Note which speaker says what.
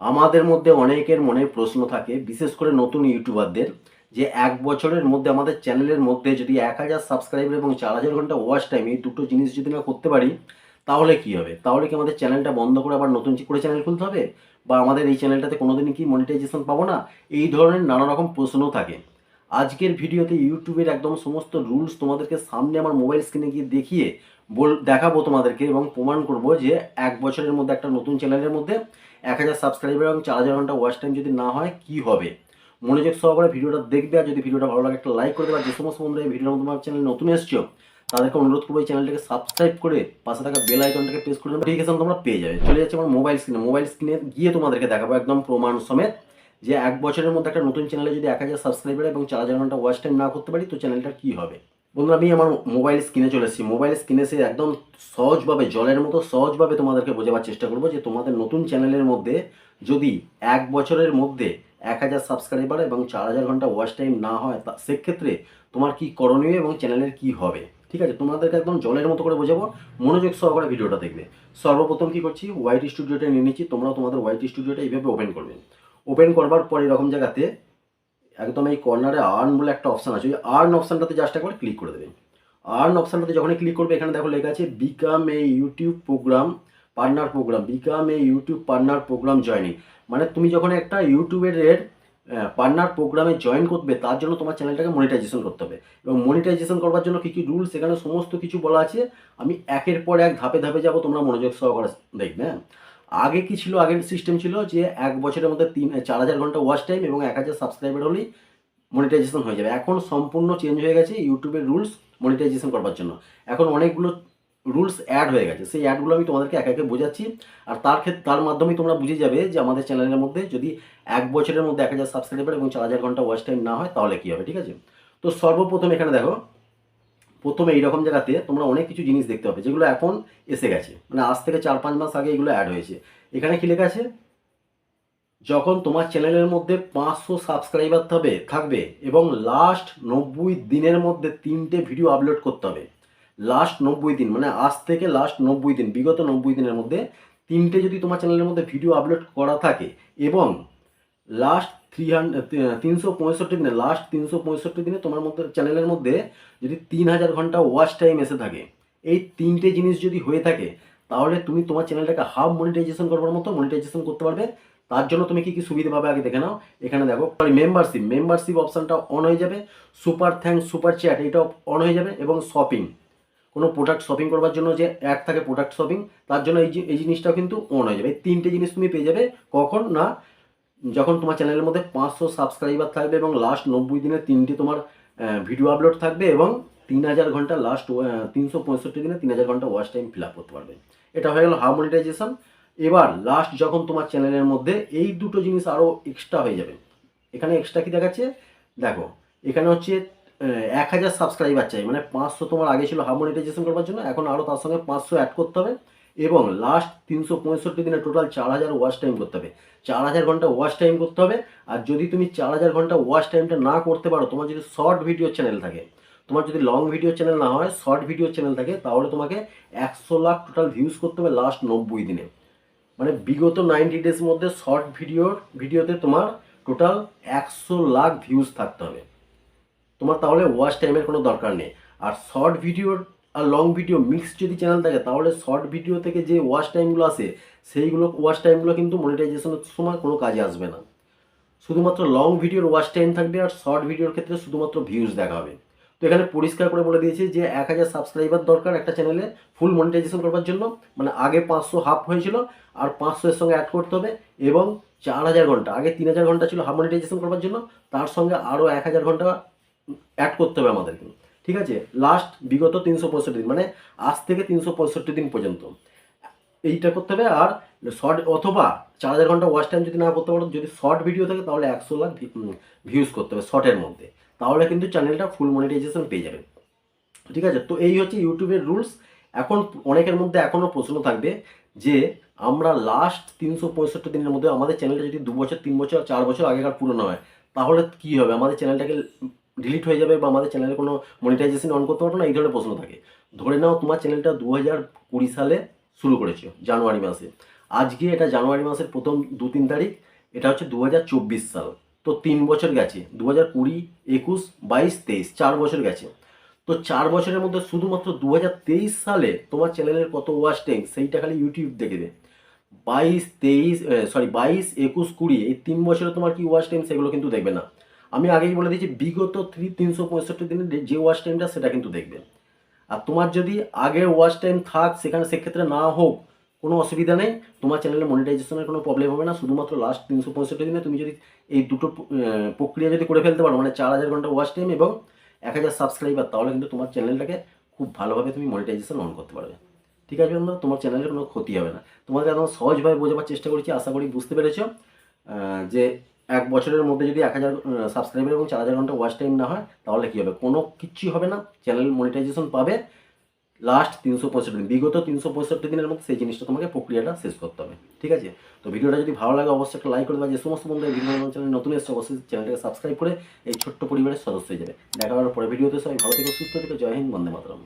Speaker 1: আমাদের মধ্যে অনেকের মনে প্রশ্ন থাকে, বিশেষ করে নতুন ইউটিউবারদের, যে 1 বছরের মধ্যে আমাদের চ্যানেলের মধ্যে যদি 1000 সাবস্ক্রাইবার এবং 4000 ঘন্টা ওয়াচ টাইম, এই দুটো জিনিস যদি না করতে পারি তাহলে কি হবে? তাহলে কি আমাদের চ্যানেলটা বন্ধ করে আবার নতুন করে চ্যানেল খুলতে হবে, বা আমাদের এই চ্যানেলটাতে কোনোদিনই কি মনিটাইজেশন পাবো না? এই ধরনের নানা রকম প্রশ্ন থাকে। আজকের ভিডিওতে ইউটিউবের একদম সমস্ত রুলস তোমাদেরকে সামনে আমার মোবাইল স্ক্রিনে গিয়ে দেখিয়ে দেখাবো তোমাদেরকে, এবং প্রমাণ করব যে 1 বছরের মধ্যে একটা নতুন চ্যানেলের মধ্যে 1000 সাবস্ক্রাইবার এবং 4000 ঘন্টা ওয়াচ টাইম যদি না হয় কি হবে। মনোযোগ সহকারে ভিডিওটা দেখবে, আর যদি ভিডিওটা ভালো লাগে একটা লাইক করে দেবে। আর যে সমস্ত বন্ধুরা এই ভিডিওর মধ্যে আমার চ্যানেল নতুন এসছো তাদেরকে অনুরোধ করবো এই চ্যানেলটাকে সাবস্ক্রাইব করে পাশে থাকা বেল আইকনটাকে প্রেস করে নোটিফিকেশন তোমরা পেয়ে যাবে। চলে যাচ্ছে আমার মোবাইল স্ক্রিনে গিয়ে তোমাদেরকে দেখাবো একদম প্রমাণ সমেত যে 1 বছরের মধ্যে একটা নতুন চ্যানেলে যদি 1000 সাবস্ক্রাইবার এবং 4000 ঘন্টা ওয়াচ টাইম না করতে পারি তো চ্যানেলটা কি হবে। বন্ধুরা, আমি আমার মোবাইল স্ক্রিনে চলে এসেছি। মোবাইল স্ক্রিনে এসে একদম সহজভাবে, জলের মতো সহজভাবে তোমাদেরকে বোঝাবার চেষ্টা করবো যে তোমাদের নতুন চ্যানেলের মধ্যে যদি 1 বছরের মধ্যে 1000 সাবস্ক্রাইবার এবং 4000 ঘন্টা ওয়াচ টাইম না হয়, তা সেক্ষেত্রে তোমার কি করণীয় এবং চ্যানেলের কি হবে। ঠিক আছে, তোমাদেরকে একদম জলের মতো করে বোঝাবো, মনোযোগ সহকারে ভিডিওটা দেখবে। সর্বপ্রথম কি করছি, ওয়াইটি স্টুডিওটা নিয়ে নিচ্ছি। তোমরাও তোমাদের ওয়াইটি স্টুডিওটা এইভাবে ওপেন করবে। ওপেন করবার পর এরকম জায়গাতে একদম এই কর্নারে আর্ন বলে একটা অপশান আছে, ওই আর্ন অপশানটাতে জাস্ট একবার ক্লিক করে দেবে। আর্ন অপশানটাতে যখনই ক্লিক করবে এখানে দেখো লেখা আছে become a YouTube program partner program, become a YouTube partner program joining. মানে তুমি যখন একটা ইউটিউবের পার্টনার প্রোগ্রামে জয়েন করবে তার জন্য তোমার চ্যানেলটাকে মনিটাইজেশন করতে হবে, এবং মনিটাইজেশন করবার জন্য কী কী রুলস এখানে সমস্ত কিছু বলা আছে। আমি একের পর এক ধাপে ধাপে যাব, তোমরা মনোযোগ সহকারে দেখবে। হ্যাঁ, আগে কি ছিল, আগের সিস্টেম ছিল যে 1 বছরের মধ্যে 4000 ঘন্টা ওয়াচ টাইম এবং 1000 সাবস্ক্রাইবার হলেই মনিটাইজেশন হয়ে যাবে। এখন সম্পূর্ণ চেঞ্জ হয়ে গেছে ইউটিউবের রুলস মনিটাইজেশন করবার জন্য। এখন অনেকগুলো রুলস অ্যাড হয়ে গেছে, সেই অ্যাডগুলো আমি তোমাদেরকে একে একে বোঝাচ্ছি। আর তার মাধ্যমেই তোমরা বুঝে যাবে যে আমাদের চ্যানেলের মধ্যে যদি 1 বছরের মধ্যে 1000 সাবস্ক্রাইবার এবং 4000 ঘন্টা ওয়াচ টাইম না হয় তাহলে কী হবে। ঠিক আছে, তো সর্বপ্রথম এখানে দেখো, প্রথমে এইরকম জায়গাতে তোমরা অনেক কিছু জিনিস দেখতে পাবে যেগুলো এখন এসে গেছে, মানে আজ থেকে 4-5 মাস আগে এগুলো অ্যাড হয়েছে। এখানে কি লেখা আছে, যখন তোমার চ্যানেলের মধ্যে 500 সাবস্ক্রাইবার থাকবে এবং লাস্ট 90 দিনের মধ্যে 3টে ভিডিও আপলোড করতে হবে। লাস্ট 90 দিন মানে আজ থেকে লাস্ট 90 দিন, বিগত 90 দিনের মধ্যে 3টে যদি তোমার চ্যানেলের মধ্যে ভিডিও আপলোড করা থাকে, এবং লাস্ট 365 দিনে, লাস্ট 365 দিনে তোমার মধ্যে চ্যানেলের মধ্যে যদি 3000 ঘন্টা ওয়াচ টাইম এসে থাকে, এই 3টে জিনিস যদি হয়ে থাকে তাহলে তুমি তোমার চ্যানেলটাকে হাফ মনিটাইজেশন করবার মতো মনিটাইজেশন করতে পারবে। তার জন্য তুমি কী কী সুবিধা পাবে আগে দেখে নাও। এখানে দেখো মেম্বারশিপ অপশানটা অন হয়ে যাবে, সুপার থ্যাঙ্কস সুপার চ্যাট এইটা অন হয়ে যাবে, এবং শপিং, কোনো প্রোডাক্ট শপিং করবার জন্য যে অ্যাড থাকে প্রোডাক্ট শপিং, তার জন্য এই জিনিসটাও কিন্তু অন হয়ে যাবে। এই 3টে জিনিস তুমি পেয়ে যাবে কখন না, যখন তোমার চ্যানেলের মধ্যে 500 সাবস্ক্রাইবার থাকবে এবং লাস্ট 90 দিনে 3টে তোমার ভিডিও আপলোড থাকবে, এবং 3000 ঘন্টা লাস্ট 365 দিনে 3000 ঘন্টা ওয়াচ টাইম ফিল আপ করতে পারবে। এটা হয়ে গেল হাফ মনিটাইজেশন। এবার লাস্ট যখন তোমার চ্যানেলের মধ্যে এই দুটো জিনিস আরও এক্সট্রা হয়ে যাবে, এখানে এক্সট্রা কি দেখাচ্ছে দেখো, এখানে হচ্ছে 1000 সাবস্ক্রাইবার চাই, মানে 500 তোমার আগে ছিল হাফ মনিটাইজেশন করবার জন্য, এখন আরও তার সঙ্গে 500 অ্যাড করতে হবে, এবং লাস্ট 365 দিনে টোটাল 4000 ওয়াচ টাইম করতে হবে, 4000 ঘন্টা ওয়াচ টাইম করতে হবে। আর যদি তুমি 4000 ঘন্টা ওয়াচ টাইমটা না করতে পারো, তোমার যদি শর্ট ভিডিও চ্যানেল থাকে, তোমার যদি লং ভিডিও চ্যানেল না হয় শর্ট ভিডিও চ্যানেল থাকে, তাহলে তোমাকে 100 লাখ টোটাল ভিউজ করতে হবে লাস্ট 90 দিনে। মানে বিগত 90 ডেজ মধ্যে শর্ট ভিডিওতে তোমার টোটাল 100 লাখ ভিউজ থাকতে হবে তোমার, তাহলে ওয়াচ টাইমের কোনো দরকার নেই। আর শর্ট ভিডিও আর লং ভিডিও মিক্স যদি চ্যানেল থাকে, তাহলে শর্ট ভিডিও থেকে যে ওয়াচ টাইমগুলো আসে সেইগুলো ওয়াচ টাইমগুলো কিন্তু মনিটাইজেশনের সময় কোনো কাজে আসবে না। শুধুমাত্র লং ভিডিওর ওয়াচ টাইম থাকবে, আর শর্ট ভিডিওর ক্ষেত্রে শুধুমাত্র ভিউজ দেখা হবে। তো এখানে পরিষ্কার করে বলে দিয়েছে যে 1000 সাবস্ক্রাইবার দরকার একটা চ্যানেলে ফুল মনিটাইজেশন করবার জন্য, মানে আগে 500 হাফ হয়েছিল আর 500 এর সঙ্গে অ্যাড করতে হবে, এবং 4000 ঘন্টা, আগে 3000 ঘন্টা ছিল হাফ মনিটাইজেশন করবার জন্য, তার সঙ্গে আরও 1000 ঘন্টা অ্যাড করতে হবে আমাদেরকে। ঠিক আছে, লাস্ট বিগত 365 দিন, মানে আজ থেকে 365 দিন পর্যন্ত এইটা করতে হবে। আর শর্ট অথবা 4000 ঘন্টা ওয়াচ টাইম যদি না করতে পারো, যদি শর্ট ভিডিও থাকে তাহলে 100 লাখ ভিউজ করতে হবে শর্টের মধ্যে, তাহলে কিন্তু চ্যানেলটা ফুল মনিটাইজেশন পেয়ে যাবে। ঠিক আছে, তো এই হচ্ছে ইউটিউবের রুলস। এখন অনেকের মধ্যে এখনও প্রশ্ন থাকবে যে আমরা লাস্ট 365 দিনের মধ্যে আমাদের চ্যানেলটা যদি 2 বছর 3 বছর 4 বছর আগেকার পুরনো হয় তাহলে কী হবে, আমাদের চ্যানেলটাকে ডিলিট হয়ে যাবে বা আমাদের চ্যানেলে কোনো মনিটাইজেশন অন করতে পারবো না, এই ধরনের প্রশ্ন থাকে। ধরে নাও তোমার চ্যানেলটা 2020 সালে শুরু করেছো, জানুয়ারি মাসে, আজকে এটা জানুয়ারি মাসের প্রথম 2-3 তারিখ, এটা হচ্ছে 2024 সাল। তো 3 বছর গেছে, 2020, 21, 22, 23, 4 বছর গেছে। তো 4 বছরের মধ্যে শুধুমাত্র 2023 সালে তোমার চ্যানেলের কত ওয়াচ টাইম সেইটা খালি ইউটিউব দেখবে। 22, 21, 20 এই 3 বছরে তোমার কি ওয়াচ টাইম সেগুলো কিন্তু দেখবে না। আমি আগেই বলে দিয়েছি বিগত 365 দিনের যে ওয়াচ টাইমটা সেটা কিন্তু দেখবে। আর তোমার যদি আগের ওয়াচ টাইম থাক সেক্ষেত্রে না হোক, কোনো অসুবিধা নেই, তোমার চ্যানেলে মনিটাইজেশনের কোনো প্রবলেম হবে না। শুধুমাত্র লাস্ট 365 দিনে তুমি যদি এই দুটো প্রক্রিয়া যদি করে ফেলতে পারো, মানে 4000 ঘন্টা ওয়াচ টাইম এবং 1000 সাবস্ক্রাইবার, তাহলে কিন্তু তোমার চ্যানেলটাকে খুব ভালোভাবে তুমি মনিটাইজেশন অন করতে পারবে। ঠিক আছে বন্ধুরা, তোমার চ্যানেলের কোনো ক্ষতি হবে না। তোমাকে একদম সহজভাবে বোঝাবার চেষ্টা করেছি, আশা করি বুঝতে পেরেছো যে 1 বছরের মধ্যে যদি 1000 সাবস্ক্রাইবার এবং 4000 ঘন্টা ওয়াচ টাইম না হয় তাহলে কী হবে। কোনো কিচ্ছুই হবে না, চ্যানেল মনিটাইজেশন পাবে লাস্ট 365 দিন, বিগত 365 দিনের মধ্যে সেই জিনিসটা তোমাকে প্রক্রিয়াটা শেষ করতে হবে। ঠিক আছে, তো ভিডিওটা যদি ভালো লাগে অবশ্যই একটা লাইক করে দেবা। যে সমস্ত বন্ধু এই ভিডিও চ্যানেল নতুন এসেছে অবশ্যই চ্যানেলটাকে সাবস্ক্রাইব করে এই ছোট্ট পরিবারের সদস্য হয়ে যাবে। দেখা হবে পরে ভিডিওতে। সবাই ভালো থেকো, সুস্থ থেকো, জয় হিন্দ, বন্দে মাতরম।